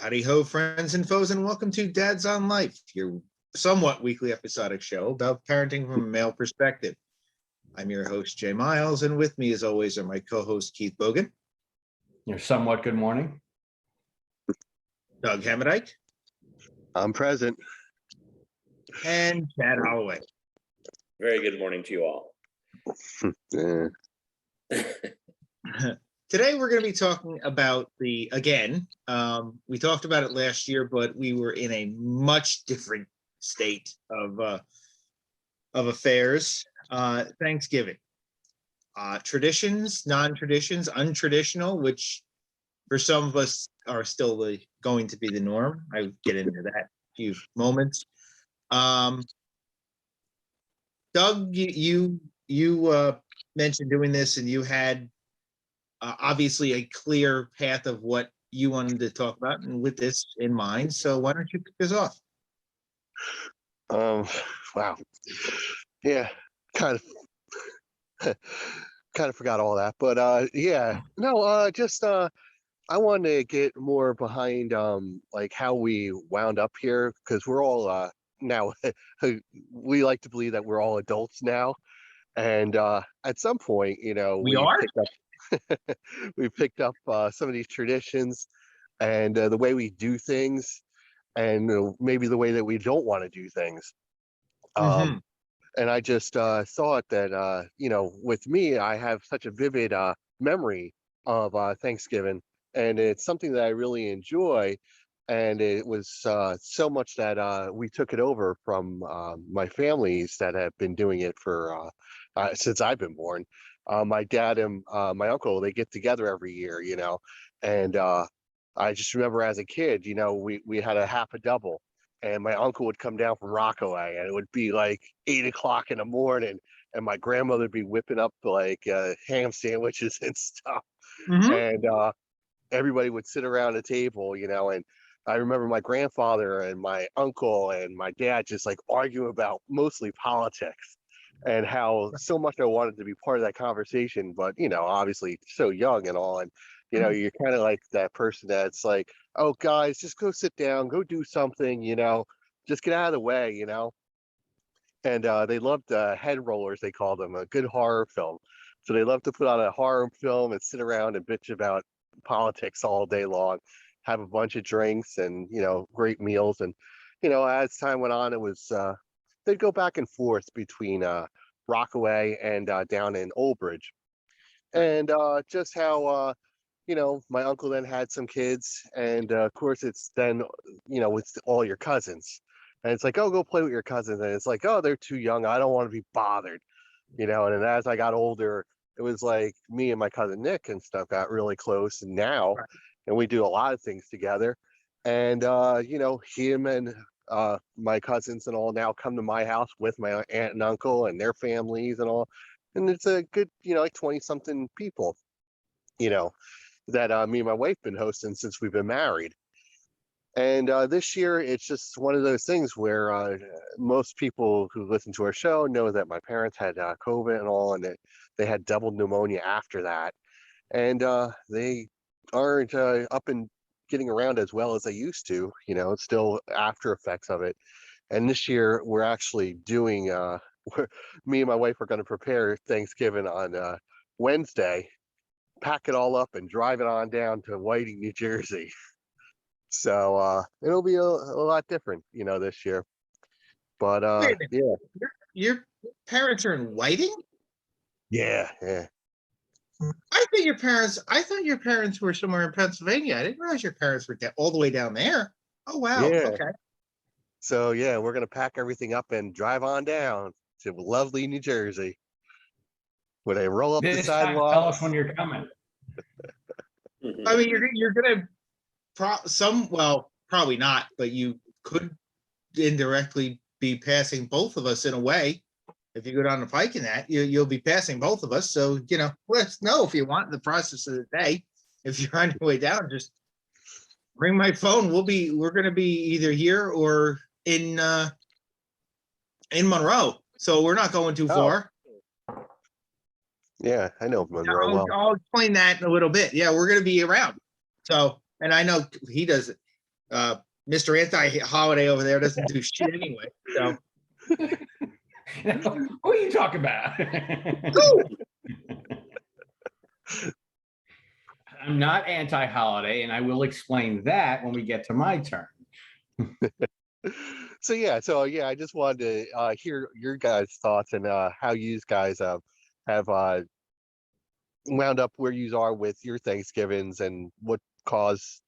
Howdy ho, friends and foes, and welcome to Dads on Life, your somewhat weekly episodic show about parenting from a male perspective. I'm your host, Jay Miles, and with me, as always, are my co-host, Keith Bogan. Your somewhat good morning. Doug Hammerdike. I'm present. And Chad Holloway. Very good morning to you all. Today, we're going to be talking about we talked about it last year, but we were in a much different state of affairs. Thanksgiving. Traditions, non-traditions, untraditional, which for some of us are still going to be the norm. I'll get into that in a few moments. Doug, you mentioned doing this, and you had obviously a clear path of what you wanted to talk about, and with this in mind. So why don't you kick this off? Wow. Yeah, kind of forgot all that, but I wanted to get more behind like how we wound up here, because we're all now we like to believe that we're all adults now, and at some point, We are? we picked up some of these traditions and the way we do things, and maybe the way that we don't want to do things. And I just thought that with me, I have such a vivid memory of Thanksgiving, and it's something that I really enjoy. And it was so much that we took it over from my families that have been doing it for since I've been born. My dad and my uncle, they get together every year, and I just remember as a kid, we had a half a double, and my uncle would come down from Rockaway, and it would be like 8 o'clock in the morning, and my grandmother would be whipping up like ham sandwiches and stuff, and everybody would sit around a table, and I remember my grandfather and my uncle and my dad just like arguing about mostly politics, and how so much I wanted to be part of that conversation, but obviously so young and all, and you're kind of like that person that's like, oh guys, just go sit down, go do something, just get out of the way, and they loved head rollers, they called them, a good horror film. So they loved to put on a horror film and sit around and bitch about politics all day long, have a bunch of drinks and great meals. And as time went on, it was they'd go back and forth between Rockaway and down in Old Bridge, and just how my uncle then had some kids, and of course it's then with all your cousins, and it's like, oh, go play with your cousins, and it's like, oh, they're too young, I don't want to be bothered, and then as I got older, it was like me and my cousin Nick and stuff got really close, and now and we do a lot of things together, and him and my cousins and all now come to my house with my aunt and uncle and their families and all, and it's a good like 20 something people that me and my wife been hosting since we've been married. And this year it's just one of those things where most people who listen to our show know that my parents had COVID and all, and they had double pneumonia after that, and they aren't up and getting around as well as they used to. It's still after effects of it. And this year we're actually doing me and my wife are going to prepare Thanksgiving on Wednesday, pack it all up and drive it on down to Whiting, New Jersey. So it'll be a lot different this year, but yeah. Your parents are in Whiting? Yeah. I thought your parents were somewhere in Pennsylvania. I didn't realize your parents were all the way down there. Oh wow. Yeah. Okay. So yeah, we're gonna pack everything up and drive on down to lovely New Jersey, where they roll up the sidewalk. Tell us when you're coming. I mean, you're gonna probably not, but you could indirectly be passing both of us in a way. If you go down the pike in that, you'll be passing both of us. So let us know if you want in the process of the day. If you're on your way down, just ring my phone. We're gonna be either here or in Monroe. So we're not going too far. Yeah, I know Monroe well. I'll explain that in a little bit. Yeah, we're gonna be around. So, and I know he does it. Mr. Anti-Holiday over there doesn't do shit anyway, so. Who are you talking about? I'm not anti-holiday, and I will explain that when we get to my turn. So yeah, I just wanted to hear your guys' thoughts and how you guys have wound up where you are with your Thanksgivings and what caused,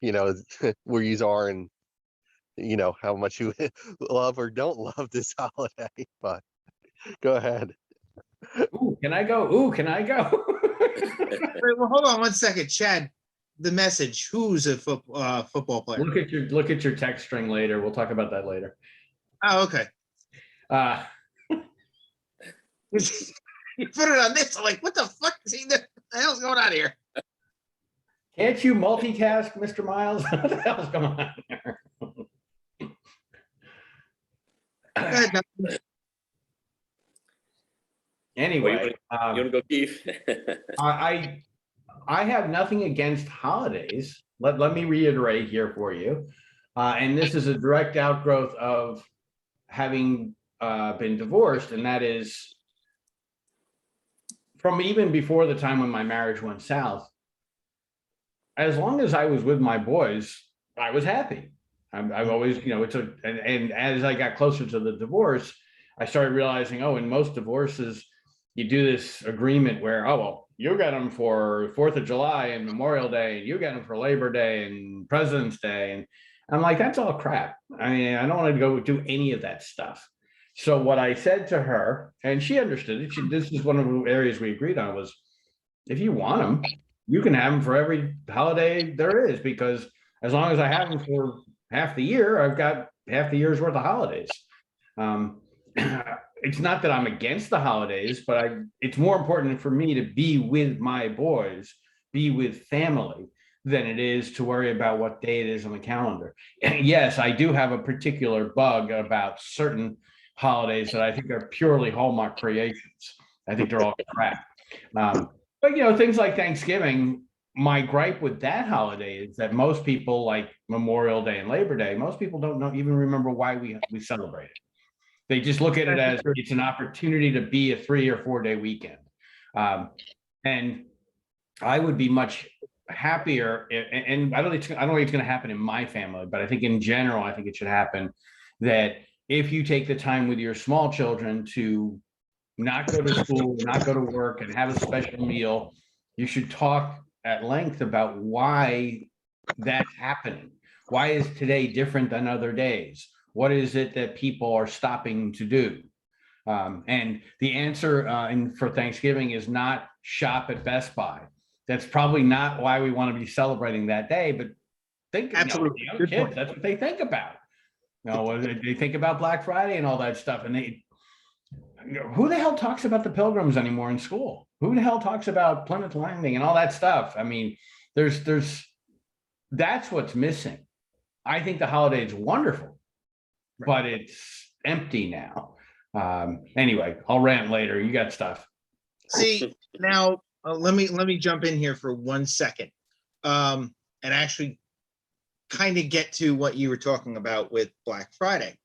where you are and how much you love or don't love this holiday. But go ahead. Ooh, can I go? Ooh, can I go? Wait, well, hold on one second, Chad. The message, who's a football player? Look at your text string later. We'll talk about that later. Oh, okay. You put it on this, I'm like, what the fuck is he doing? What the hell's going on here? Can't you multitask, Mr. Miles? What the hell's going on here? Go ahead, Doug. Anyway, You want to go, Keith? I have nothing against holidays. Let me reiterate here for you. And this is a direct outgrowth of having been divorced, and that is from even before the time when my marriage went south. As long as I was with my boys, I was happy. I've always, and as I got closer to the divorce, I started realizing, in most divorces, you do this agreement where, you got them for 4th of July and Memorial Day, and you got them for Labor Day and President's Day. And I'm like, that's all crap. I mean, I don't want to go do any of that stuff. So what I said to her, and she understood it, this is one of the areas we agreed on, was if you want them, you can have them for every holiday there is, because as long as I have them for half the year, I've got half the year's worth of holidays. It's not that I'm against the holidays, but it's more important for me to be with my boys, be with family, than it is to worry about what day it is on the calendar. And yes, I do have a particular bug about certain holidays that I think are purely Hallmark creations. I think they're all crap. But things like Thanksgiving, my gripe with that holiday is that most people, like Memorial Day and Labor Day, most people don't even remember why we celebrate it. They just look at it as it's an opportunity to be a 3 or 4 day weekend. And I would be much happier. And I don't think it's going to happen in my family, but I think in general, I think it should happen that if you take the time with your small children to not go to school, not go to work, and have a special meal, you should talk at length about why that's happening. Why is today different than other days? What is it that people are stopping to do? And the answer for Thanksgiving is not shop at Best Buy. That's probably not why we want to be celebrating that day, but Absolutely. young kids, that's what they think about. They think about Black Friday and all that stuff. And who the hell talks about the Pilgrims anymore in school? Who the hell talks about Plymouth Landing and all that stuff? I mean, that's what's missing. I think the holiday is wonderful, but it's empty now. Anyway, I'll rant later. You got stuff. See, now let me jump in here for 1 second, and actually kind of get to what you were talking about with Black Friday.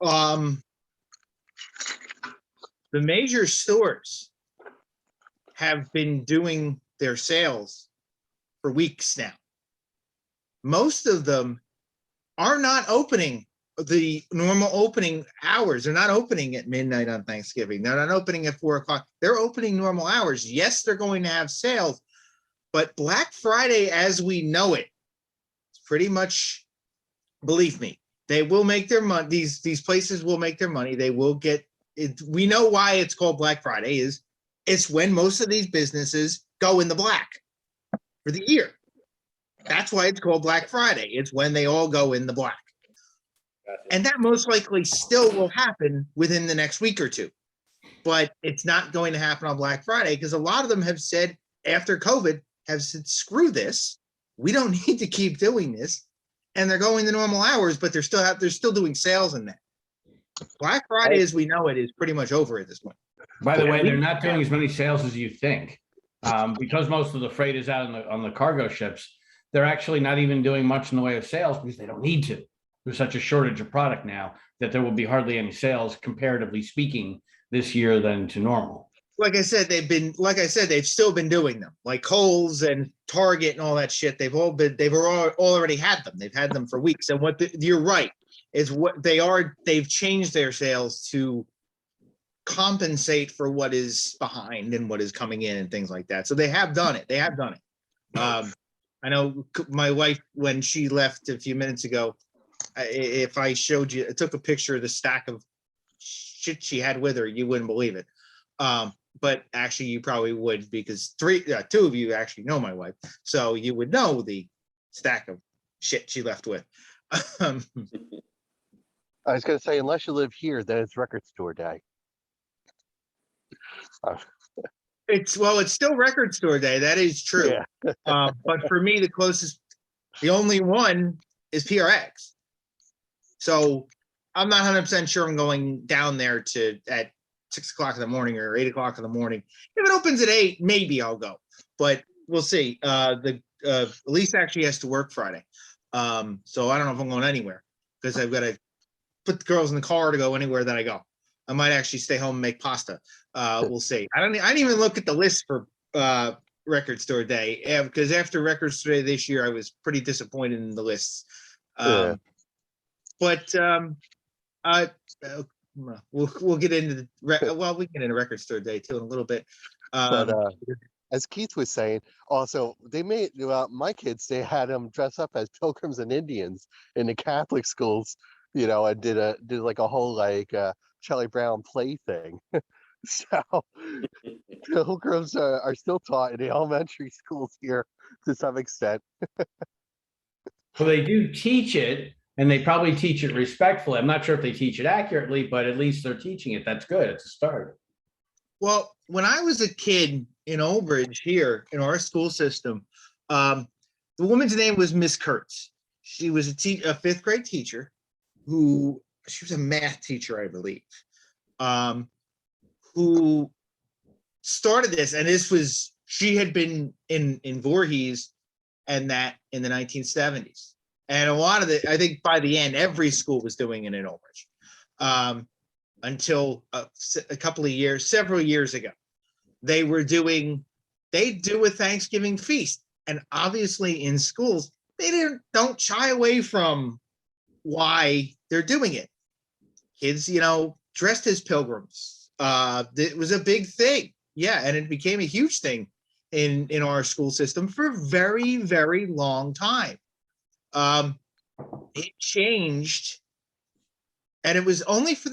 The major stores have been doing their sales for weeks now. Most of them are not opening the normal opening hours. They're not opening at midnight on Thanksgiving. They're not opening at 4 o'clock. They're opening normal hours. Yes, they're going to have sales, but Black Friday as we know it, it's pretty much, believe me, they will make their money. These places will make their money. They will get it. We know why it's called Black Friday is it's when most of these businesses go in the black for the year. That's why it's called Black Friday. It's when they all go in the black. And that most likely still will happen within the next week or two. But it's not going to happen on Black Friday because a lot of them have said after COVID have said, screw this. We don't need to keep doing this. And they're going the normal hours, but they're still doing sales in that. Black Friday as we know it is pretty much over at this point. By the way, they're not doing as many sales as you think. Because most of the freight is out on the cargo ships. they're actually not even doing much in the way of sales because they don't need to. There's such a shortage of product now that there will be hardly any sales, comparatively speaking, this year than to normal. Like I said, they've still been doing them, like Kohl's and Target and all that shit. They've already had them. They've had them for weeks. And you're right, is what they've changed their sales to compensate for what is behind and what is coming in and things like that. So they have done it. I know my wife, when she left a few minutes ago, if I showed you, I took a picture of the stack of shit she had with her, you wouldn't believe it. But actually you probably would, because two of you actually know my wife. So you would know the stack of shit she left with. I was going to say, unless you live here, then it's record store day. It's still record store day. That is true. Yeah. But for me, the only one is PRX. So I'm not 100% sure I'm going down there at 6 o'clock in the morning or 8 o'clock in the morning. If it opens at 8, maybe I'll go, but we'll see. Elise actually has to work Friday. So I don't know if I'm going anywhere because I've got to put the girls in the car to go anywhere that I go. I might actually stay home and make pasta. We'll see. I didn't even look at the list for record store day because after record store day this year, I was pretty disappointed in the lists. Yeah. But we'll get into we get into record store day too in a little bit. But as Keith was saying, also they made my kids. They had them dress up as pilgrims and Indians in the Catholic schools, and did like a whole Charlie Brown play thing. So pilgrims are still taught in the elementary schools here to some extent. Well, they do teach it, and they probably teach it respectfully. I'm not sure if they teach it accurately, but at least they're teaching it. That's good. It's a start. Well, when I was a kid in Old Bridge here in our school system, the woman's name was Miss Kurtz. She was a fifth grade teacher she was a math teacher, I believe, who started this. And she had been in Voorhees and that in the 1970s. And a lot of I think by the end, every school was doing it in Old Bridge. Until several years ago, they do a Thanksgiving feast. And obviously in schools, they don't shy away from why they're doing it. Kids, dressed as pilgrims. It was a big thing. Yeah. And it became a huge thing in our school system for a very, very long time. It changed, and it was only for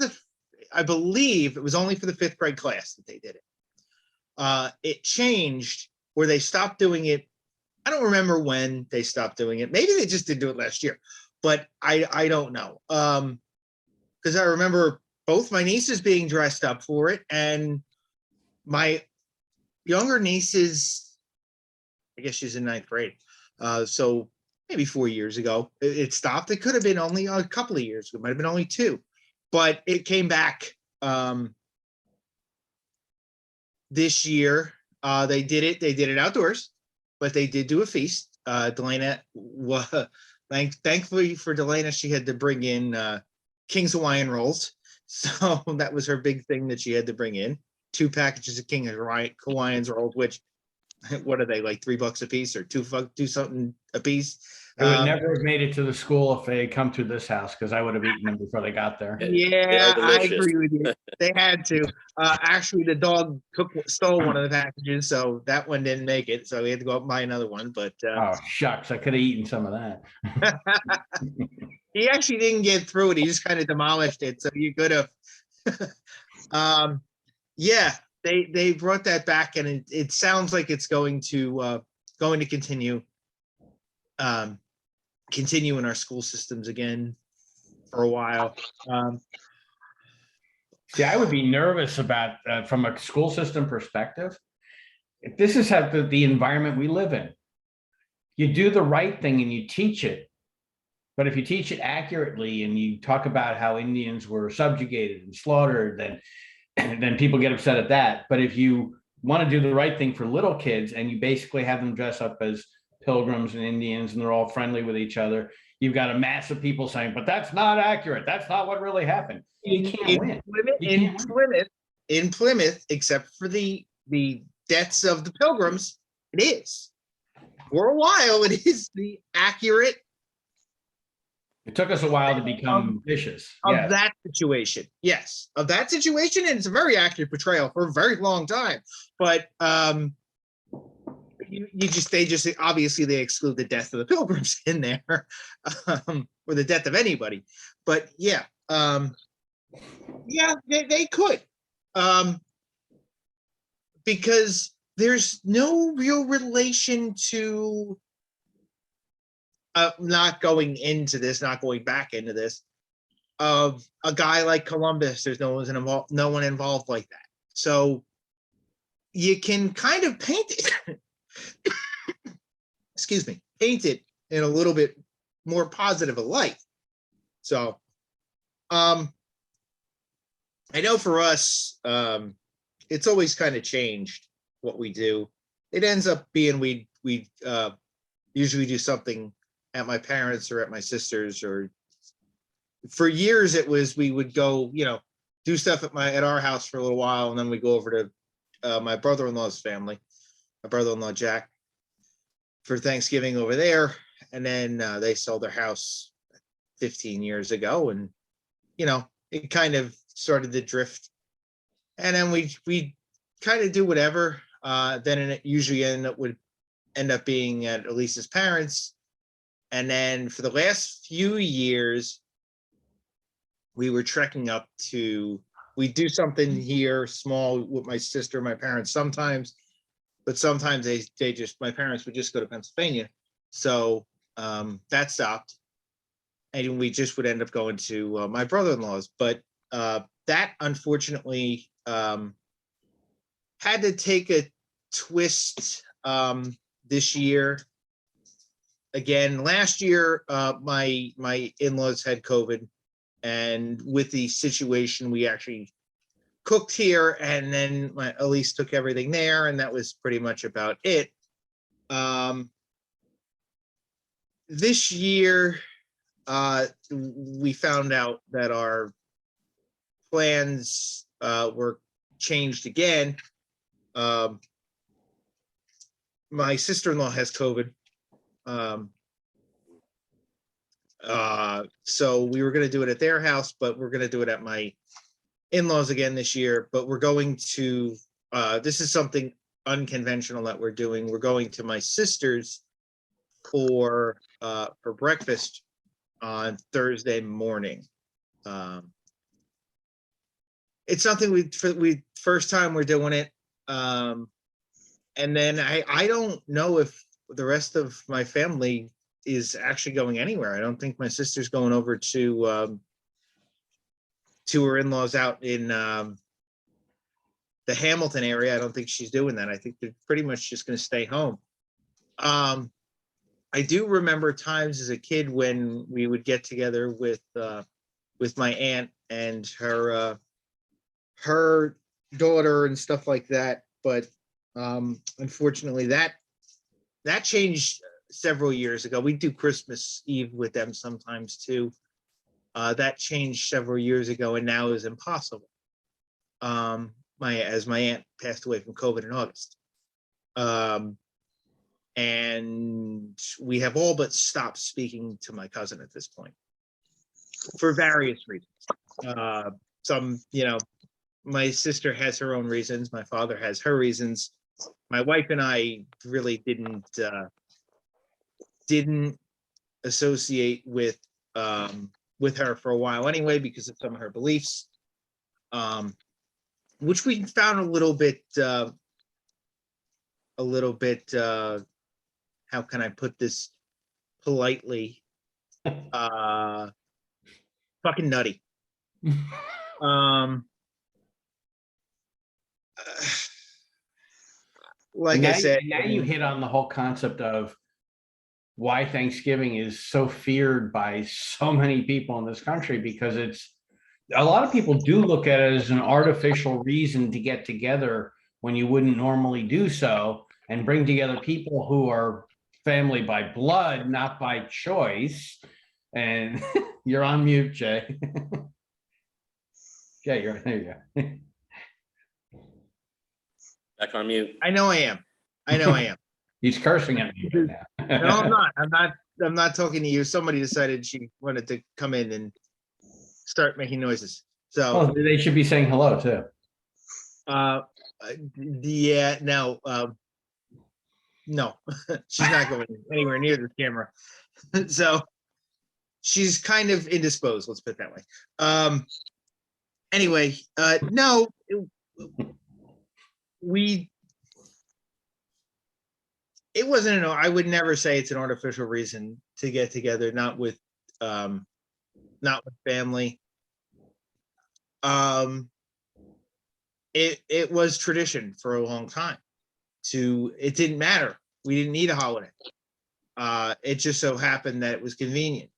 I believe it was only for the fifth grade class that they did it. It changed where they stopped doing it. I don't remember when they stopped doing it. Maybe they just didn't do it last year, but I don't know. Because I remember both my nieces being dressed up for it, and my younger nieces, I guess she's in 9th grade. So maybe 4 years ago, it stopped. It could have been only a couple of years. It might have been only 2, but it came back this year. They did it outdoors, but they did do a feast. Delana, thankfully for Delana, she had to bring in King's Hawaiian rolls. So that was her big thing that she had to bring in. 2 packages of King Hawaiian rolls, which, what are they, like $3 a piece or two something a piece? I would never have made it to the school if they had come to this house, because I would have eaten them before they got there. Yeah, I agree with you. They had to. Actually, the dog stole one of the packages, so that one didn't make it. So we had to go up and buy another one. But oh shucks, I could have eaten some of that. He actually didn't get through it. He just kind of demolished it. So you could have. Yeah, they brought that back, and it sounds like it's going to continue. Continue in our school systems again for a while. See, I would be nervous about from a school system perspective. If this is how the environment we live in, you do the right thing and you teach it. But if you teach it accurately and you talk about how Indians were subjugated and slaughtered, then people get upset at that. But if you want to do the right thing for little kids and you basically have them dress up as pilgrims and Indians, and they're all friendly with each other. You've got a mass of people saying, but that's not accurate. That's not what really happened. You can't win. You can't win. In Plymouth, except for the deaths of the pilgrims, it is. For a while, it is the accurate It took us a while to become vicious. of Yes. that situation. Yes, of that situation, and it's a very accurate portrayal for a very long time. But they just obviously they exclude the death of the pilgrims in there, or the death of anybody. But yeah, they could, because there's no real relation to. Not going into this, not going back into this, of a guy like Columbus. There's no one involved like that. So you can kind of paint it, excuse me, paint it in a little bit more positive a light. So I know for us, it's always kind of changed what we do. It ends up being we usually do something at my parents' or at my sister's, or for years it was we would go, do stuff at our house for a little while, and then we go over to my brother-in-law's family, my brother-in-law Jack, for Thanksgiving over there. And then they sold their house 15 years ago, and it kind of started to drift. And then we kind of do whatever. Then it usually would end up being at Elisa's parents. And then for the last few years, we were trekking up to, we do something here small with my sister, my parents sometimes, but sometimes my parents would just go to Pennsylvania. So that stopped. And we just would end up going to my brother-in-law's. But that unfortunately had to take a twist this year. Again, last year, my in-laws had COVID, and with the situation, we actually cooked here, and then Elise took everything there, and that was pretty much about it. This year, we found out that our plans were changed again. My sister-in-law has COVID. So we were going to do it at their house, but we're going to do it at my in-laws again this year. But we're going to, this is something unconventional that we're doing. We're going to my sister's for breakfast on Thursday morning. It's something we first time we're doing it. And then I don't know if the rest of my family is actually going anywhere. I don't think my sister's going over to her in-laws out in the Hamilton area. I don't think she's doing that. I think they're pretty much just going to stay home. I do remember times as a kid when we would get together with my aunt and her daughter and stuff like that. But unfortunately, that changed several years ago. We do Christmas Eve with them sometimes too. That changed several years ago and now is impossible. As my aunt passed away from COVID in August. And we have all but stopped speaking to my cousin at this point for various reasons. Some, my sister has her own reasons. My father has her reasons. My wife and I really didn't associate with her for a while anyway, because of some of her beliefs, which we found a little bit, how can I put this politely, fucking nutty. Like I said, now you hit on the whole concept of why Thanksgiving is so feared by so many people in this country, because a lot of people do look at it as an artificial reason to get together when you wouldn't normally do so, and bring together people who are family by blood, not by choice. And you're on mute, Jay. Jay, there you go. Back on mute. I know I am. I know I am. He's cursing at me right now. No, I'm not. I'm not talking to you. Somebody decided she wanted to come in and start making noises. So, Well, they should be saying hello too. yeah, no, no, she's not going anywhere near the camera. So she's kind of indisposed, let's put it that way. Anyway, no, it wasn't, I would never say it's an artificial reason to get together, not with family. It was tradition for a long time. It didn't matter. We didn't need a holiday. It just so happened that it was convenient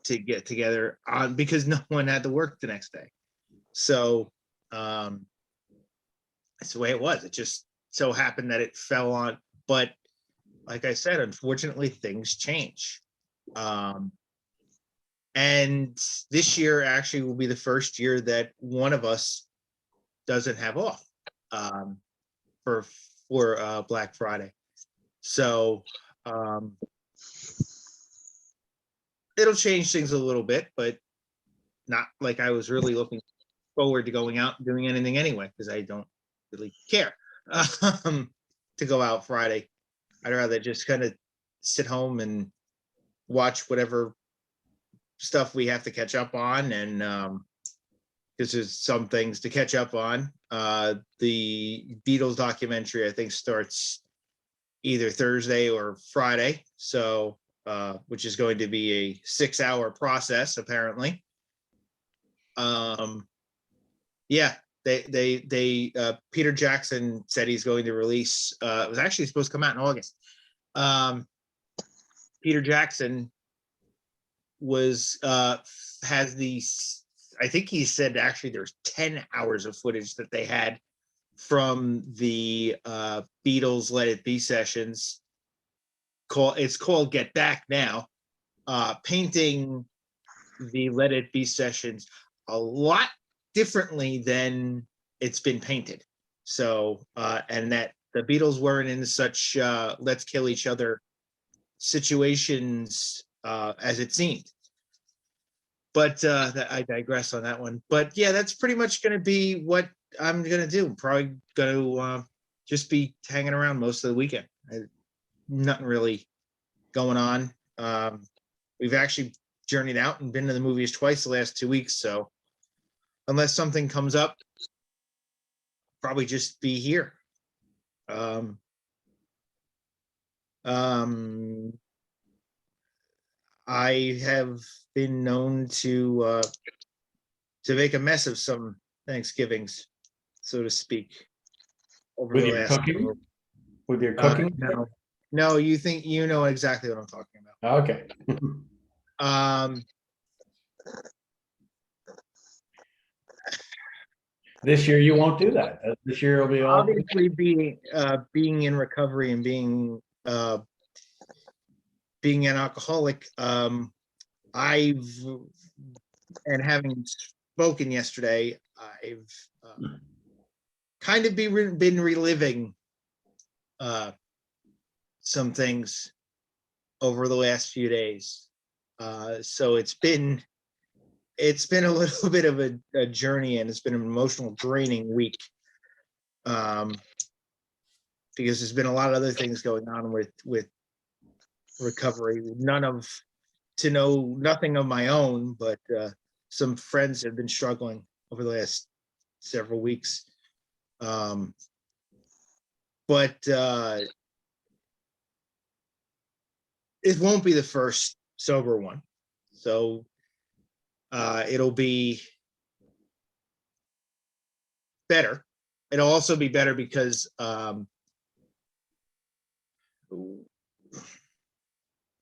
to get together on because no one had to work the next day. So that's the way it was. It just so happened that it fell on, but like I said, unfortunately, things change. And this year actually will be the first year that one of us doesn't have off for Black Friday. So it'll change things a little bit, but not like I was really looking forward to going out and doing anything anyway, because I don't really care to go out Friday. I'd rather just kind of sit home and watch whatever stuff we have to catch up on, and because there's some things to catch up on. The Beatles documentary, I think, starts either Thursday or Friday, so which is going to be a 6-hour process, apparently. Yeah, they Peter Jackson said he's going to release. It was actually supposed to come out in August. Peter Jackson has these, I think he said actually there's 10 hours of footage that they had from the Beatles Let It Be sessions. It's called Get Back Now, painting the Let It Be sessions a lot differently than it's been painted. So and that the Beatles weren't in such let's kill each other situations as it seemed. But I digress on that one. But yeah, that's pretty much going to be what I'm going to do. I'm probably going to just be hanging around most of the weekend. Nothing really going on. We've actually journeyed out and been to the movies twice the last 2 weeks. So unless something comes up, probably just be here. I have been known to make a mess of some Thanksgivings, so to speak. Over With the your last cooking? With your cooking? No, you think you know exactly what I'm talking about. Okay. This year you won't do that. This year will be all. Obviously, being in recovery and being an alcoholic, having spoken yesterday, I've kind of been reliving some things over the last few days. So it's been a little bit of a journey, and it's been an emotional draining week. Because there's been a lot of other things going on with recovery. Nothing of my own, but some friends have been struggling over the last several weeks. But it won't be the first sober one. So it'll be better. It'll also be better because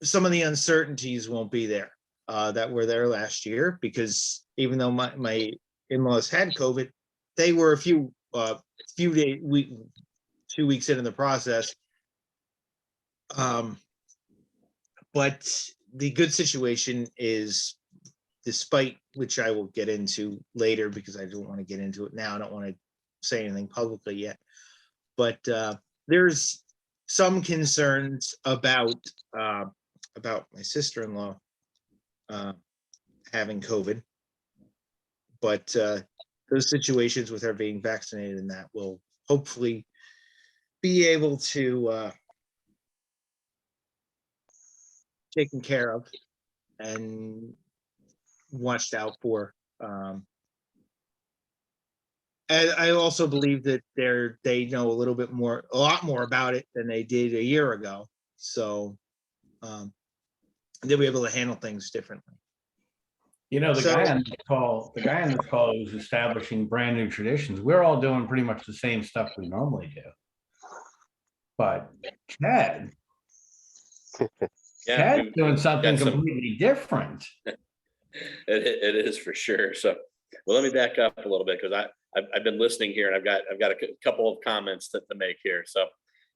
some of the uncertainties won't be there that were there last year, because even though my in-laws had COVID, they were a few days, 2 weeks into the process. But the good situation is, despite which I will get into later because I don't want to get into it now. I don't want to say anything publicly yet. But there's some concerns about my sister-in-law having COVID. But those situations with her being vaccinated and that will hopefully be able to taken care of and watched out for. And I also believe that they know a lot more about it than they did a year ago. So they'll be able to handle things differently. You know, the So- guy on this call who's establishing brand new traditions. We're all doing pretty much the same stuff we normally do. But Chad, Yeah, Chad's doing something got some- completely different. it is for sure. So, well, let me back up a little bit because I've been listening here and I've got a couple of comments to make here. So,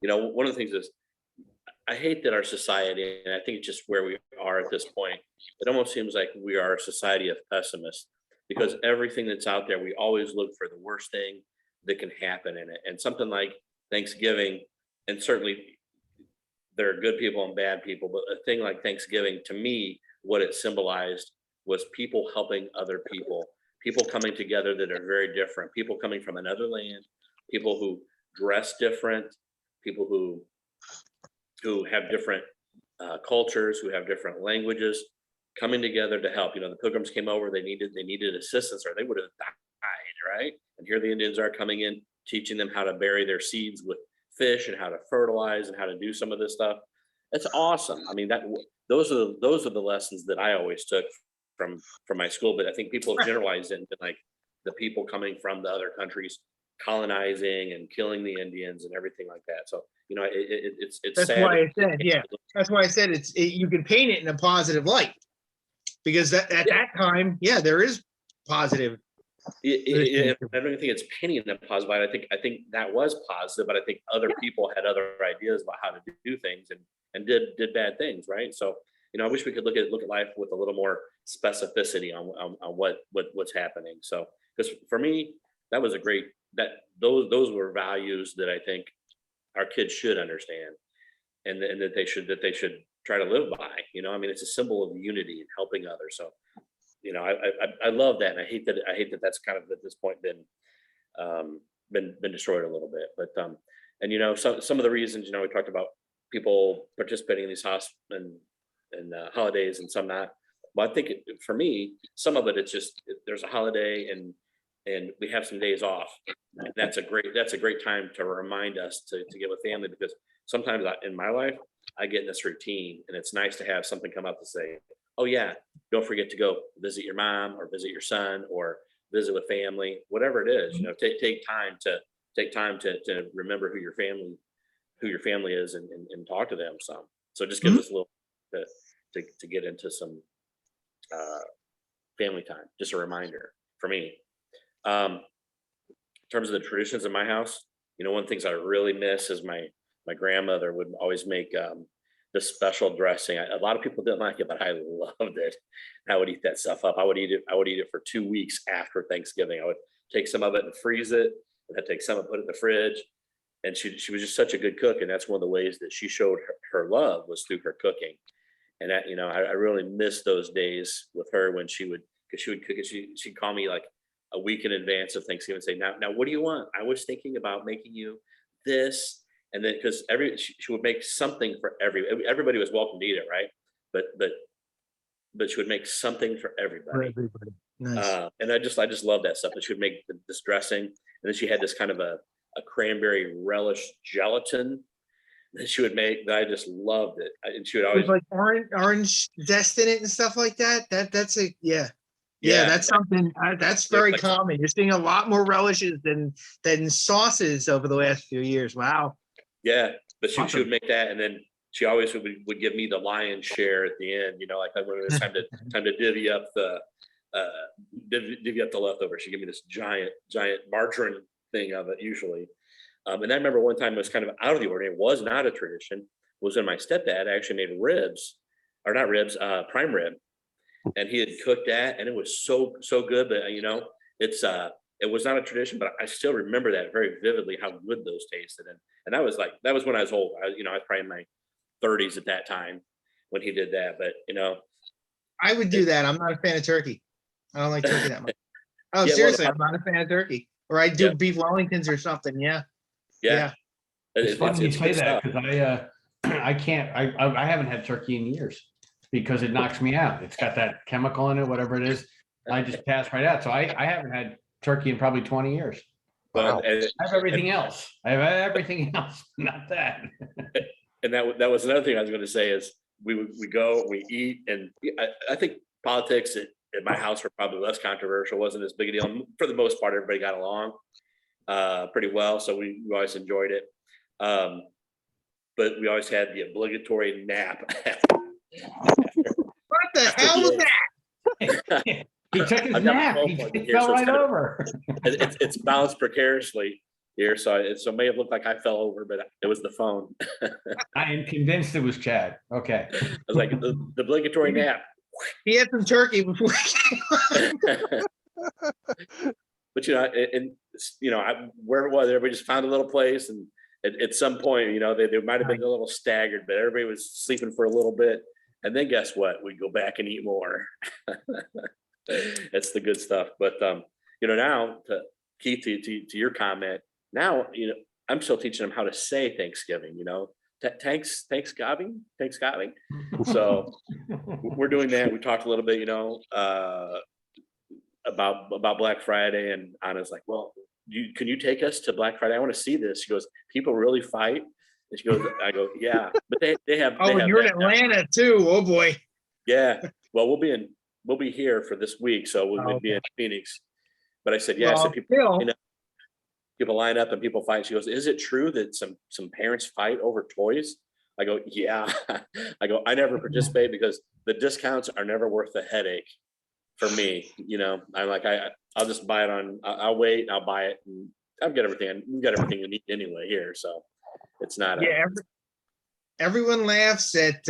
one of the things is I hate that our society, and I think it's just where we are at this point. It almost seems like we are a society of pessimists because everything that's out there, we always look for the worst thing that can happen in it. And something like Thanksgiving, and certainly there are good people and bad people, but a thing like Thanksgiving, to me, what it symbolized was people helping other people coming together that are very different, people coming from another land, people who dress different, people who have different cultures, who have different languages, coming together to help. The Pilgrims came over, they needed assistance or they would have died, right? And here the Indians are coming in, teaching them how to bury their seeds with fish and how to fertilize and how to do some of this stuff. That's awesome. I mean, those are the lessons that I always took from my school. But I think people have generalized into like the people coming from the other countries colonizing and killing the Indians and everything like that. So it's That's sad. why I said, yeah. That's why I said you can paint it in a positive light, because at that time, yeah, there is positive. I don't even think it's painting a positive light. I think that was positive, but I think other people had other ideas about how to do things and did bad things, right? So I wish we could look at life with a little more specificity on what's happening. So because for me, that was those were values that I think our kids should understand, and that they should try to live by. I mean, it's a symbol of unity and helping others. So I love that, and I hate that that's kind of at this point been destroyed a little bit. But and some of the reasons we talked about people participating in these and holidays and some not. Well, I think for me, some of it's just there's a holiday and we have some days off. And that's a great time to remind us to get with family, because sometimes in my life I get in this routine, and it's nice to have something come up to say, oh yeah, don't forget to go visit your mom or visit your son or visit with family, whatever it is. Take time to remember who your family is and talk to them some. So it just gives us a little bit to get into some family time. Just a reminder for me. In terms of the traditions in my house, one of the things I really miss is my grandmother would always make this special dressing. A lot of people didn't like it, but I loved it. I would eat that stuff up. I would eat it for 2 weeks after Thanksgiving. I would take some of it and freeze it, and I'd take some and put it in the fridge. And she was just such a good cook, and that's one of the ways that she showed her love was through her cooking. And that, I really miss those days with her when she would cook it. She'd call me like a week in advance of Thanksgiving and say, now what do you want? I was thinking about making you this. And then because she would make something for everybody was welcome to eat it, right? But she would make something for everybody. Nice. And I just love that stuff. And she would make this dressing, and then she had this kind of a cranberry relish gelatin that she would make that I just loved it. And she would always With like orange zest in it and stuff like that. That's a yeah. That's something that's very common. You're seeing a lot more relishes than sauces over the last few years. Wow. Yeah, but she Awesome. would make that, and then she always would give me the lion's share at the end. Like when it was time to divvy up the leftovers. She'd give me this giant margarine thing of it usually. And I remember one time it was kind of out of the ordinary. It was not a tradition. It was when my stepdad actually made ribs or not ribs, prime rib. And he had cooked that and it was so good. But you know, it was not a tradition, but I still remember that very vividly, how good those tasted. And that was when I was old. I was probably in my 30s at that time when he did that. But you know, I would do that. I'm not a fan of turkey. I don't like turkey that much. Oh, Yeah, well, seriously, I'm not a fan of turkey. Or I do Yeah. beef Wellingtons or something. Yeah. yeah, It's funny you say good that stuff. because I can't, I haven't had turkey in years because it knocks me out. It's got that chemical in it, whatever it is. I just pass right out. So I haven't had turkey in probably 20 years. Well, Wow. and, I have everything else. I have everything else, not that. and that was another thing I was going to say is we go, we eat, and I think politics at my house were probably less controversial, wasn't as big a deal. And for the most part, everybody got along pretty well, so we always enjoyed it. But we always had the obligatory nap. What the hell was that? He took his I've got my nap. phone He plugged in he here, fell so it's right kind of- over. It's balanced precariously here, so it may have looked like I fell over, but it was the phone. I am convinced it was Chad. Okay. I was like the obligatory nap. He had some turkey before. But where it was, everybody just found a little place, and at some point, they might have been a little staggered, but everybody was sleeping for a little bit, and then guess what? We'd go back and eat more. That's the good stuff. But now, Keith, to your comment, now I'm still teaching them how to say Thanksgiving. Thanksgiving. So we're doing that. We talked a little bit, about Black Friday, and Anna's like, well, can you take us to Black Friday? I want to see this. She goes, people really fight. And she goes, I go, yeah, but they have. Oh, they and have you're in that now. Atlanta too. Oh, boy. Yeah. Well, we'll be here for this week, so we'll be in Phoenix. But I said, yeah. I Well, said, Phil, people line up and people fight. She goes, is it true that some parents fight over toys? I go, yeah. I go, I never participate because the discounts are never worth the headache for me. I'm like, I'll just buy it I'll wait and I'll buy it. And I've got everything. We've got everything you need anyway here. So it's not. yeah, everyone laughs at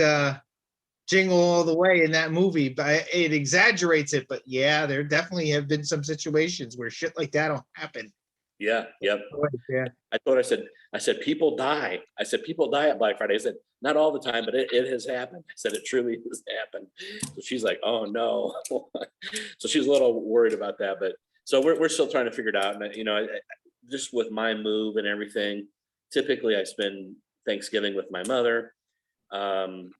Jingle All the Way in that movie, but it exaggerates it. But yeah, there definitely have been some situations where shit like that'll happen. Yeah. Yep. Yeah. I said, people die. I said, people die at Black Friday. I said, not all the time, but it has happened. I said, it truly has happened. So she's like, oh no. So she's a little worried about that, but so we're still trying to figure it out. And just with my move and everything, typically I spend Thanksgiving with my mother. And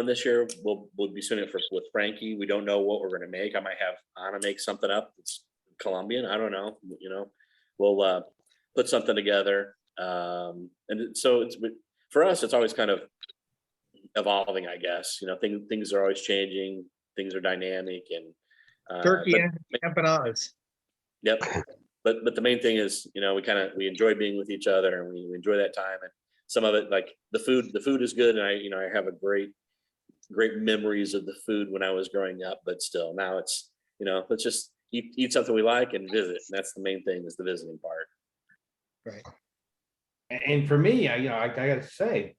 this year we'll be spending it with Frankie. We don't know what we're going to make. I might have Anna make something up. It's Colombian. I don't know. We'll put something together. And so for us, it's always kind of evolving, I guess. Things are always changing. Things are dynamic, and Turkey but- and empanadas. Yep. But the main thing is, we enjoy being with each other, and we enjoy that time. And some of it, like the food is good. And I have a great memories of the food when I was growing up, but still now it's, let's just eat something we like and visit. And that's the main thing, is the visiting part. Right. And for me, I gotta say,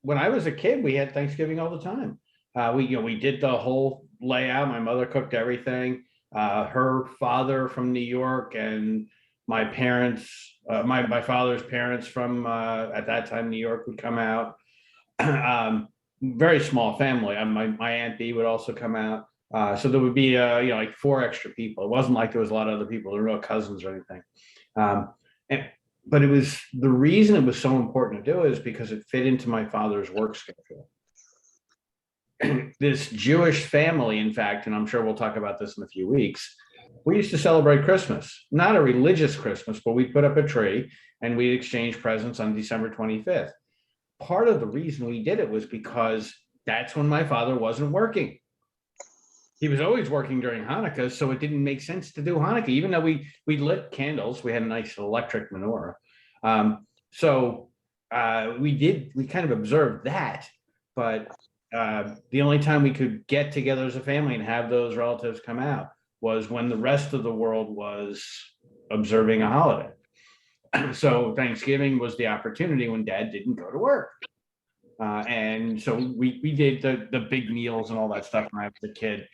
when I was a kid, we had Thanksgiving all the time. We did the whole layout. My mother cooked everything. Her father from New York and my parents, my father's parents from at that time New York would come out. Very small family. My Aunt Bee would also come out. So there would be like 4 extra people. It wasn't like there was a lot of other people, there were no cousins or anything. But it was, the reason it was so important to do is because it fit into my father's work schedule. This Jewish family, in fact, and I'm sure we'll talk about this in a few weeks, we used to celebrate Christmas, not a religious Christmas, but we put up a tree and we exchange presents on December 25th. Part of the reason we did it was because that's when my father wasn't working. He was always working during Hanukkah, so it didn't make sense to do Hanukkah, even though we lit candles. We had a nice electric menorah. So we kind of observed that, but the only time we could get together as a family and have those relatives come out was when the rest of the world was observing a holiday. So Thanksgiving was the opportunity when Dad didn't go to work. And so we did the big meals and all that stuff when I was a kid.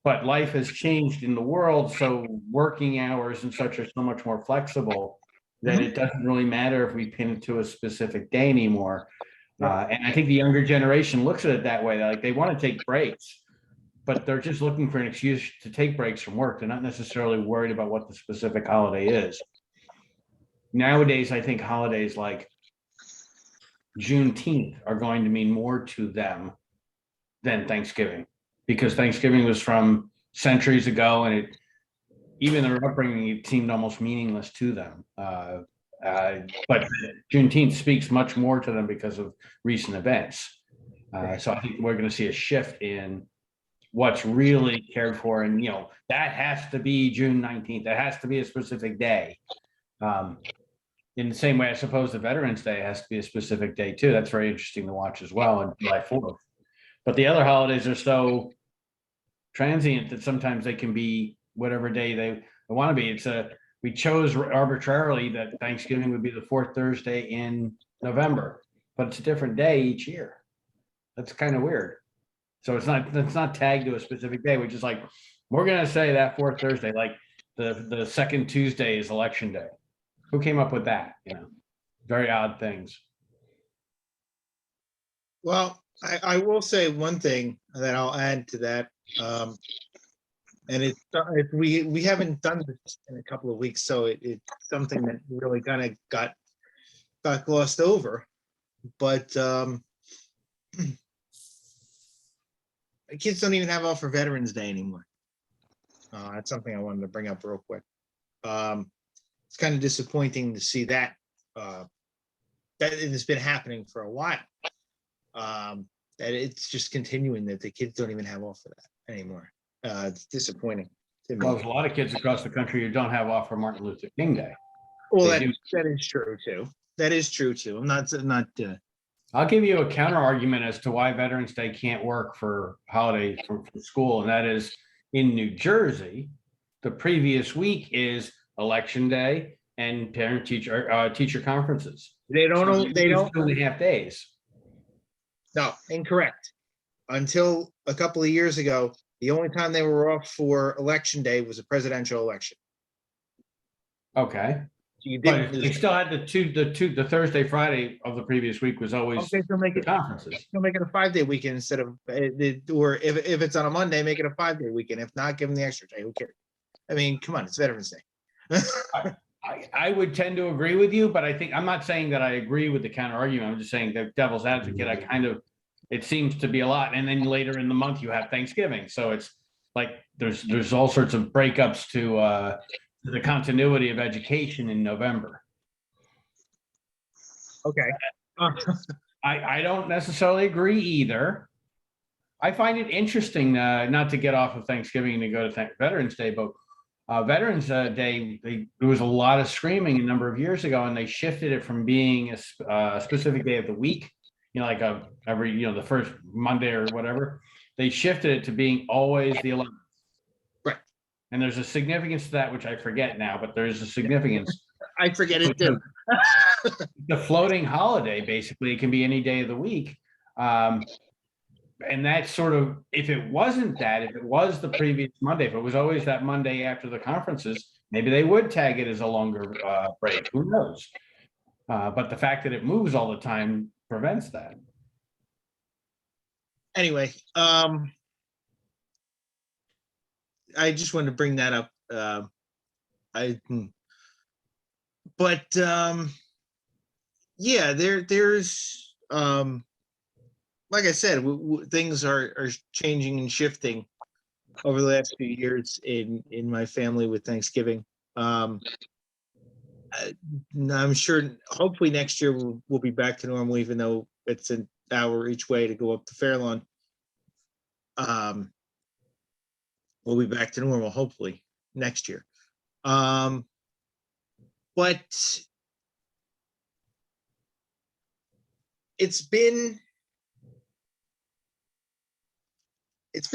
But life has changed in the world, so working hours and such are so much more flexible that it doesn't really matter if we pin it to a specific day anymore. And I think the younger generation looks at it that way. Like they want to take breaks, but they're just looking for an excuse to take breaks from work. They're not necessarily worried about what the specific holiday is. Nowadays, I think holidays like Juneteenth are going to mean more to them than Thanksgiving, because Thanksgiving was from centuries ago, and it, even their upbringing, it seemed almost meaningless to them. But Juneteenth speaks much more to them because of recent events. So I think we're going to see a shift in what's really cared for, and that has to be June 19th. That has to be a specific day. In the same way, I suppose the Veterans Day has to be a specific day too. That's very interesting to watch as well, and July 4th. But the other holidays are so transient that sometimes they can be whatever day they want to be. We chose arbitrarily that Thanksgiving would be the fourth Thursday in November, but it's a different day each year. That's kind of weird. So it's not tagged to a specific day, which is like, we're going to say that fourth Thursday, like the second Tuesday is election day. Who came up with that? Very odd things. Well, I will say one thing that I'll add to that. And it's we haven't done this in a couple of weeks, so it's something that really kind of got glossed over. But kids don't even have off for Veterans Day anymore. That's something I wanted to bring up real quick. It's kind of disappointing to see that that it has been happening for a while. That it's just continuing, that the kids don't even have off for that anymore. It's disappointing to me. Well, there's a lot of kids across the country who don't have off for Martin Luther King Day. Well, They that is true too. That is true too. I'm not. I'll give you a counter argument as to why Veterans Day can't work for holidays for school, and that is in New Jersey, the previous week is Election Day and teacher conferences. They don't. So They don't. 2.5 days. No, incorrect. Until a couple of years ago, the only time they were off for Election Day was a presidential election. Okay. So you But didn't. they still had the Thursday, Friday of the previous week was always Okay, so make the it. conferences. You'll make it a 5-day weekend instead of, or if it's on a Monday, make it a 5-day weekend. If not, give them the extra day. Who cares? I mean, come on, it's Veterans Day. I would tend to agree with you, but I'm not saying that I agree with the counter argument. I'm just saying that devil's advocate, it seems to be a lot. And then later in the month you have Thanksgiving. So it's like, there's all sorts of breakups to the continuity of education in November. Okay. I don't necessarily agree either. I find it interesting, not to get off of Thanksgiving and to go to Veterans Day, but Veterans Day, there was a lot of screaming a number of years ago, and they shifted it from being a specific day of the week, like every, the first Monday or whatever. They shifted it to being always the 11th. Right. And there's a significance to that, which I forget now, but there's a significance. I forget it too. The floating holiday, basically, it can be any day of the week. And that's sort of, if it wasn't that, if it was the previous Monday, if it was always that Monday after the conferences, maybe they would tag it as a longer break. Who knows? But the fact that it moves all the time prevents that. Anyway, I just wanted to bring that up. Yeah, there's like I said, things are changing and shifting over the last few years in my family with Thanksgiving. I'm sure, hopefully next year we'll be back to normal, even though it's an hour each way to go up to Fairlawn. We'll be back to normal, hopefully next year. But it's been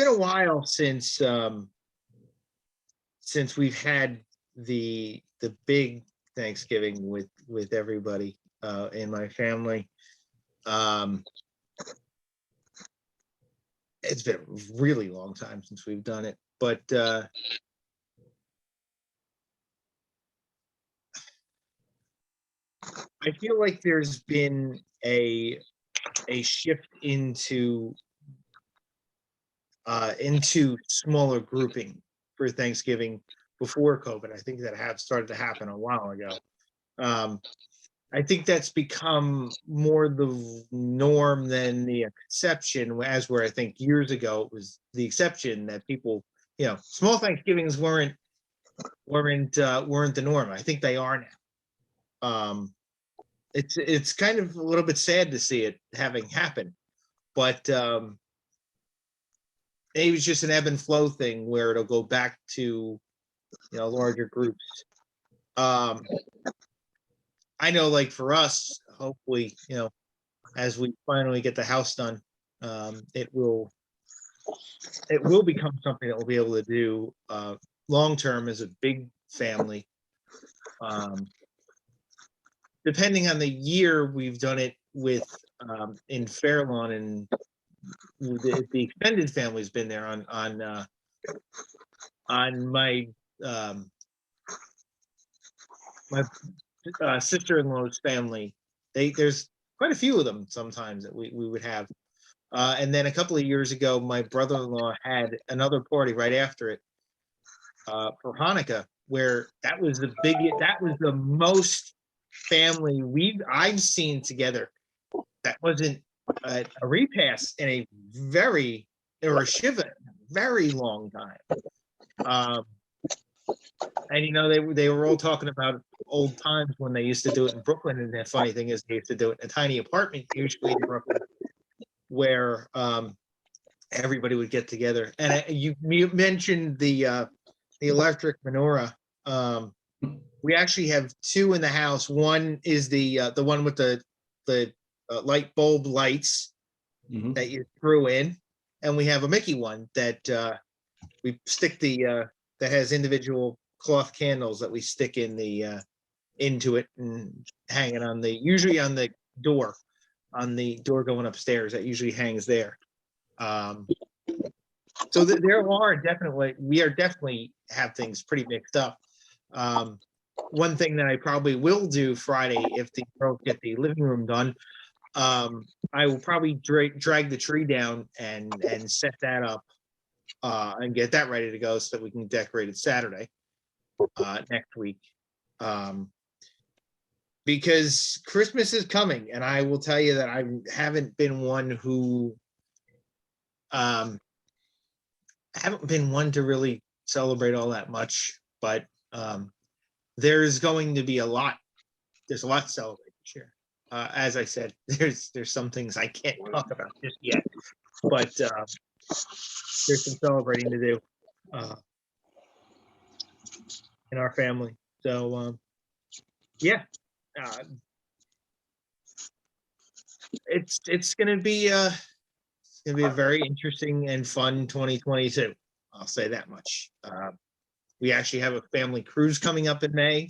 a while since we've had the big Thanksgiving with everybody in my family. it's been a really long time since we've done it, but I feel like there's been a shift into smaller grouping for Thanksgiving before COVID. I think that have started to happen a while ago. I think that's become more the norm than the exception, as where I think years ago it was the exception that people, small Thanksgivings weren't the norm. I think they are now. It's kind of a little bit sad to see it having happened, but it was just an ebb and flow thing where it'll go back to larger groups. I know, like for us, hopefully, as we finally get the house done, it will become something that we'll be able to do long term as a big family. Depending on the year, we've done it with in Fairlawn, and the extended family's been there on my my sister-in-law's family. There's quite a few of them sometimes that we would have. And then a couple of years ago, my brother-in-law had another party right after it for Hanukkah, where that was the most family I've seen together. That wasn't a repast in a shiva very long time. And they were all talking about old times when they used to do it in Brooklyn. And the funny thing is, they used to do it in a tiny apartment, usually in Brooklyn, where everybody would get together. And you mentioned the electric menorah. We actually have two in the house. One is the one with the light bulb lights that you threw in, and we have a Mickey one that we stick that has individual cloth candles that we stick in into it and hang it usually on the door going upstairs. That usually hangs there. So we are definitely have things pretty mixed up. One thing that I probably will do Friday, if the girls get the living room done, I will probably drag the tree down and set that up and get that ready to go so that we can decorate it Saturday next week. Because Christmas is coming, and I will tell you that I haven't been one to really celebrate all that much, but there's going to be a lot to celebrate this year. As I said, there's some things I can't talk about just yet, but there's some celebrating to do in our family. So it's gonna be a very interesting and fun 2022. I'll say that much. We actually have a family cruise coming up in May,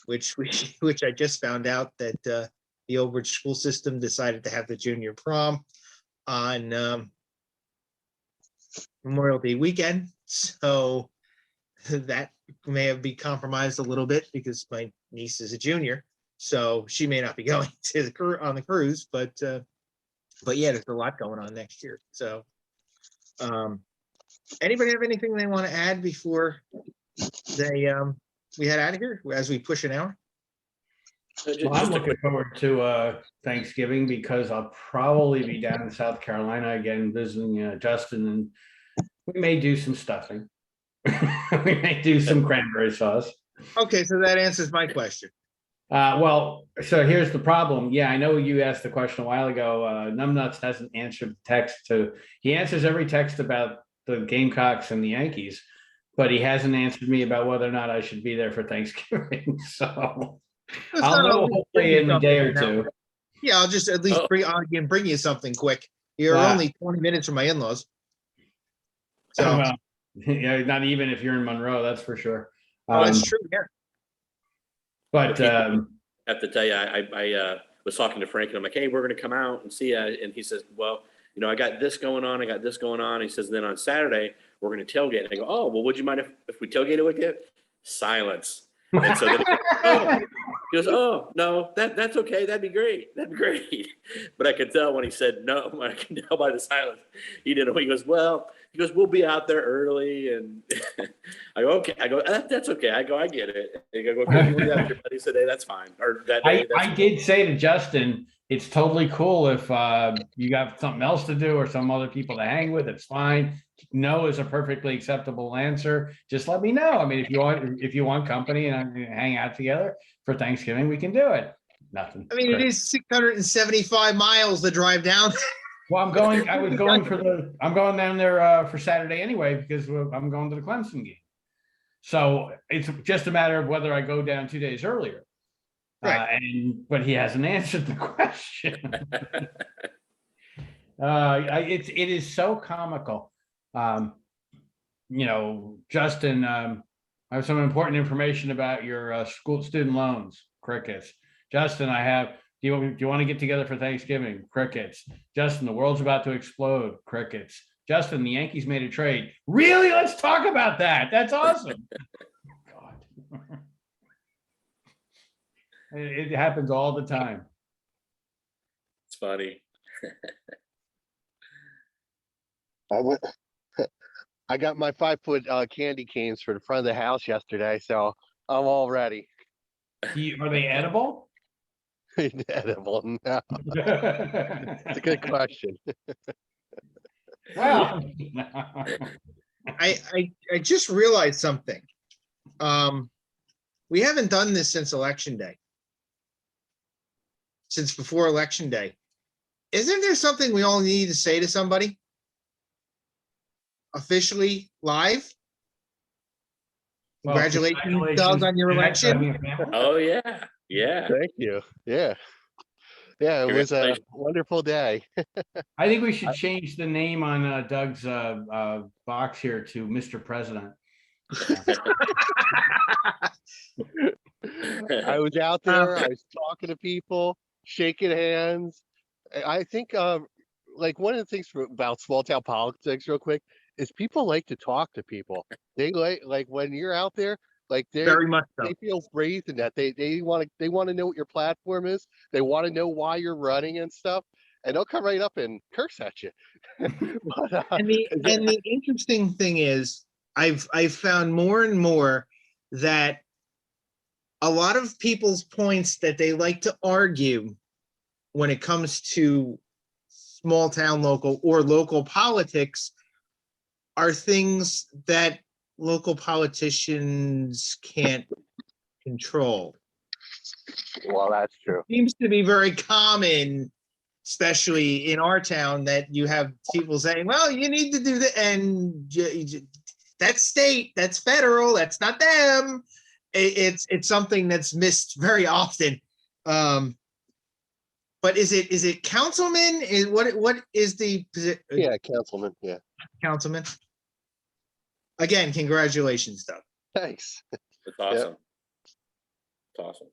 which I just found out that the Old Bridge school system decided to have the junior prom on Memorial Day weekend. So that may have been compromised a little bit because my niece is a junior, so she may not be going to on the cruise. But yeah, there's a lot going on next year. So anybody have anything they want to add before we head out of here as we push an hour? Well, I'm looking forward to Thanksgiving because I'll probably be down in South Carolina again visiting Justin, and we may do some stuffing. We may do some cranberry sauce. Okay, so that answers my question. Well, so here's the problem. Yeah, I know you asked the question a while ago. Numbnuts hasn't answered the text he answers every text about the Gamecocks and the Yankees, but he hasn't answered me about whether or not I should be there for Thanksgiving. So I'll know hopefully in a day or two. Yeah, I'll just at least bring you something quick. You're only 20 minutes from my in-laws. So well, yeah, not even if you're in Monroe, that's for sure. That's true. Yeah. But I have to tell you, I was talking to Frank, and I'm like, hey, we're going to come out and see you. And he says, well, you know, I got this going on, I got this going on. He says, then on Saturday, we're going to tailgate. And I go, oh, well, would you mind if we tailgated with you? Silence. And so then he goes, oh, no, that's okay. That'd be great. That'd be great. But I could tell when he said no, I can tell by the silence. He didn't know. He goes, well, we'll be out there early. And I go, okay. I go, that's okay. I go, I get it. I go, okay, we'll be out your buddy today. That's fine. Or that day. I did say to Justin, it's totally cool if you got something else to do or some other people to hang with. It's fine. No is a perfectly acceptable answer. Just let me know. I mean, if you want company and hang out together for Thanksgiving, we can do it. Nothing. I mean, it is 675 miles to drive down. Well, I'm going down there for Saturday anyway, because I'm going to the Clemson game. So it's just a matter of whether I go down 2 days earlier. Right. But he hasn't answered the question. It is so comical. You know, Justin, I have some important information about your school student loans. Crickets. Justin, do you want to get together for Thanksgiving? Crickets. Justin, the world's about to explode. Crickets. Justin, the Yankees made a trade. Really? Let's talk about that. That's awesome. God. It happens all the time. It's funny. I got my 5-foot candy canes for the front of the house yesterday, so I'm all ready. Are they edible? Edible? No, it's a good question. Well, I just realized something. We haven't done this since Election Day. Since before Election Day. Isn't there something we all need to say to somebody? Officially live? well, Congratulations, Doug, on your election. Oh, yeah. Yeah. Thank you. Yeah. Yeah, it was a Congratulations. wonderful day. I think we should change the name on Doug's box here to Mr. President. I was out there, I was talking to people, shaking hands. I think like one of the things about small town politics real quick is people like to talk to people. They like when you're out there, like Very much so. they feel brazen that they want to know what your platform is. They want to know why you're running and stuff, and they'll come right up and curse at you. But, And the interesting thing is, I've found more and more that a lot of people's points that they like to argue when it comes to small town local or local politics are things that local politicians can't control. well, that's true. Seems to be very common, especially in our town, that you have people saying, well, you need to do that, and that's state, that's federal, that's not them. It's something that's missed very often. But is it councilman? What is the position? Yeah, councilman. Yeah, Councilman? Again, congratulations, Doug. thanks. It's awesome. It's awesome.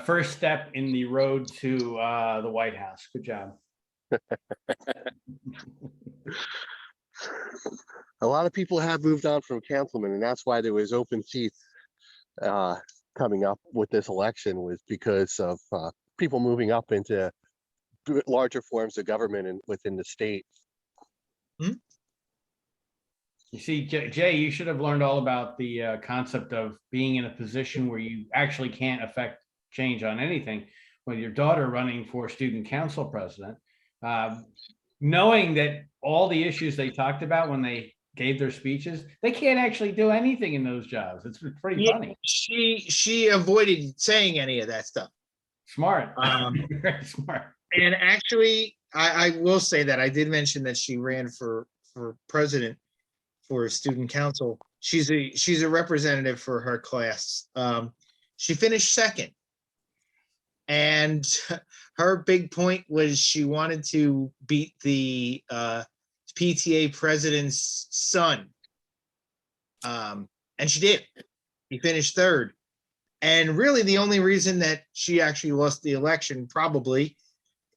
First step in the road to the White House. Good job. A lot of people have moved on from councilman, and that's why there was open seats coming up with this election, was because of people moving up into larger forms of government and within the state. You see, Jay, you should have learned all about the concept of being in a position where you actually can't affect change on anything. With your daughter running for student council president, knowing that all the issues they talked about when they gave their speeches, they can't actually do anything in those jobs. It's pretty funny. She avoided saying any of that stuff. Smart. Very smart. And actually, I will say that I did mention that she ran for president for student council. She's a representative for her class. She finished second. And her big point was she wanted to beat the PTA president's son. And she did. He finished third. And really the only reason that she actually lost the election probably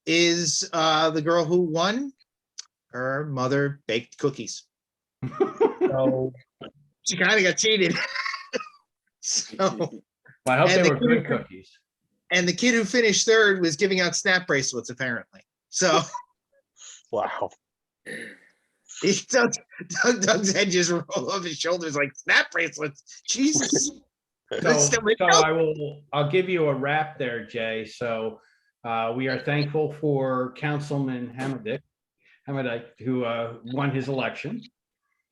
is the girl who won her mother baked cookies. So she kind of got cheated. So, Well, I hope And they the were good kid- cookies. and the kid who finished third was giving out snap bracelets, apparently. So Wow. Doug's head just rolled off his shoulders like snap bracelets. Jesus. So, Still make so out. I'll give you a wrap there, Jay. So we are thankful for Councilman Hamadek, who won his election.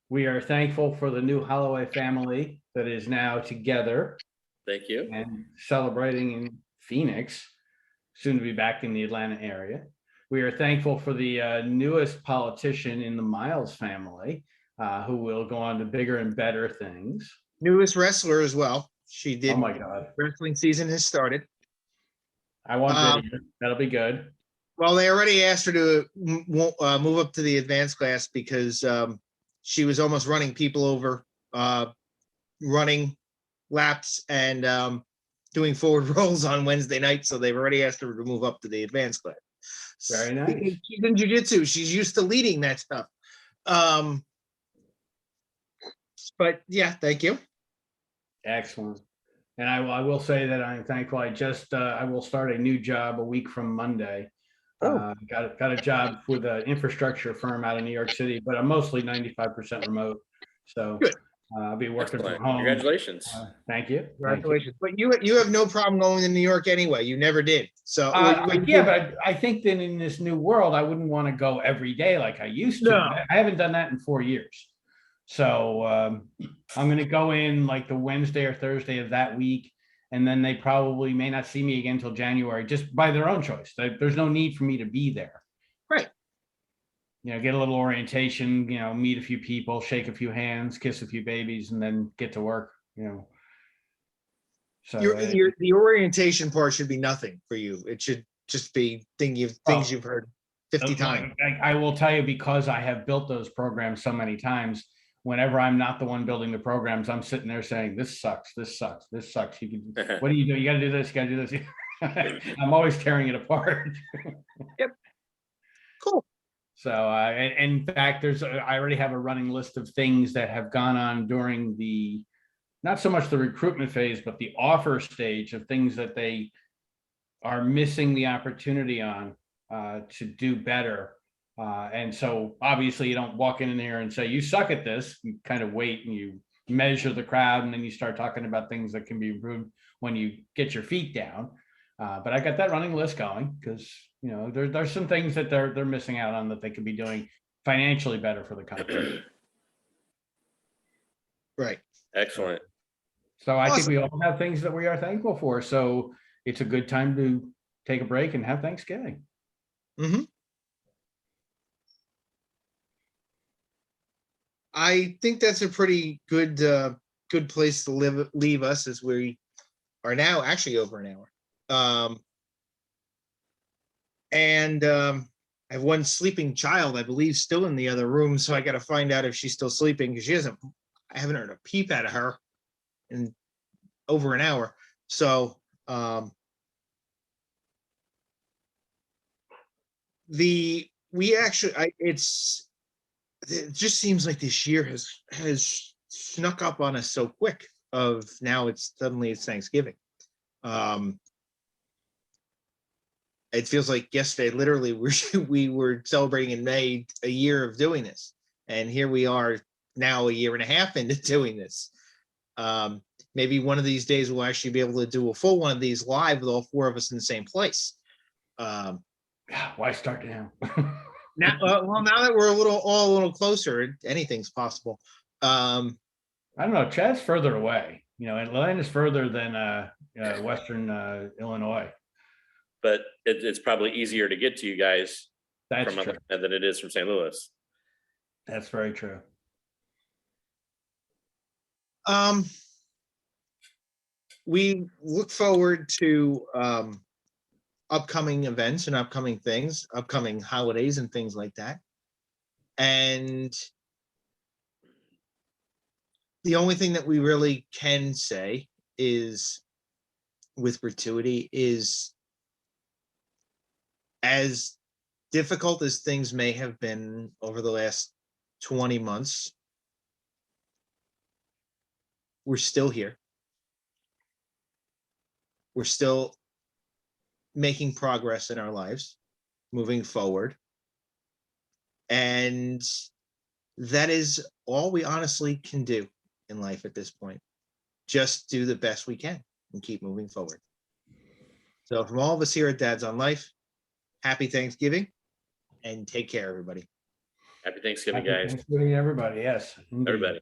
We are thankful for the new Holloway family that is now together Thank you. and celebrating in Phoenix, soon to be back in the Atlanta area. We are thankful for the newest politician in the Miles family, who will go on to bigger and better things. Newest wrestler as well. She did. Oh my God. Wrestling season has started. I want Um, video. That'll be good. Well, they already asked her to move up to the advanced class because she was almost running people over, running laps and doing forward rolls on Wednesday night. So they've already asked her to move up to the advanced class. Very nice. Because she's in jujitsu. She's used to leading that stuff. But yeah, thank you. Excellent. And I will say that I'm thankful. I will start a new job a week from Monday. Oh. Got a job with an infrastructure firm out of New York City, but I'm mostly 95% remote. So Good. I'll be working Excellent. from home. Congratulations. Thank you. Thank you. Congratulations. But you have no problem going to New York anyway. You never did. So Yeah, but I think that in this new world, I wouldn't want to go every day like I used to. No. I haven't done that in 4 years. So I'm going to go in like the Wednesday or Thursday of that week. And then they probably may not see me again until January, just by their own choice. There's no need for me to be there. Right. You know, get a little orientation, you know, meet a few people, shake a few hands, kiss a few babies, and then get to work, you know. So the orientation part should be nothing for you. It should just be things you've heard 50 times. I will tell you, because I have built those programs so many times, whenever I'm not the one building the programs, I'm sitting there saying, this sucks, this sucks, this sucks. You can, what do you do? You got to do this, you got to do this. I'm always tearing it apart. Yep. Cool. So, in fact, I already have a running list of things that have gone on during the, not so much the recruitment phase, but the offer stage of things that they are missing the opportunity on to do better. And so obviously you don't walk in there and say, you suck at this. You kind of wait and you measure the crowd, and then you start talking about things that can be improved when you get your feet down. But I got that running list going because, you know, there's some things that they're missing out on that they could be doing financially better for the company. Right. Excellent. So I think Awesome. we all have things that we are thankful for. So it's a good time to take a break and have Thanksgiving. Mm-hmm. I think that's a pretty good place to leave us, as we are now actually over an hour. I have one sleeping child, I believe, still in the other room, so I got to find out if she's still sleeping, because I haven't heard a peep out of her in over an hour. So it just seems like this year has snuck up on us so quick. Of now, it's Thanksgiving. It feels like yesterday, literally, we were celebrating in May a year of doing this, and here we are now a year and a half into doing this. Maybe one of these days we'll actually be able to do a full one of these live with all four of us in the same place. Why start now? Now that we're all a little closer, anything's possible. I don't know. Chad's further away. You know, Atlanta's further than Western Illinois. But it's probably easier to get to you guys That's from true. Atlanta than it is from St. Louis. That's very true. We look forward to upcoming events and upcoming things, upcoming holidays and things like that. And the only thing that we really can say is, with gratuity, is as difficult as things may have been over the last 20 months, we're still here. We're still making progress in our lives, moving forward. And that is all we honestly can do in life at this point. Just do the best we can and keep moving forward. So from all of us here at Dads on Life, happy Thanksgiving and take care, everybody. Happy Thanksgiving, Happy guys. Thanksgiving, everybody. Yes. indeed. Everybody.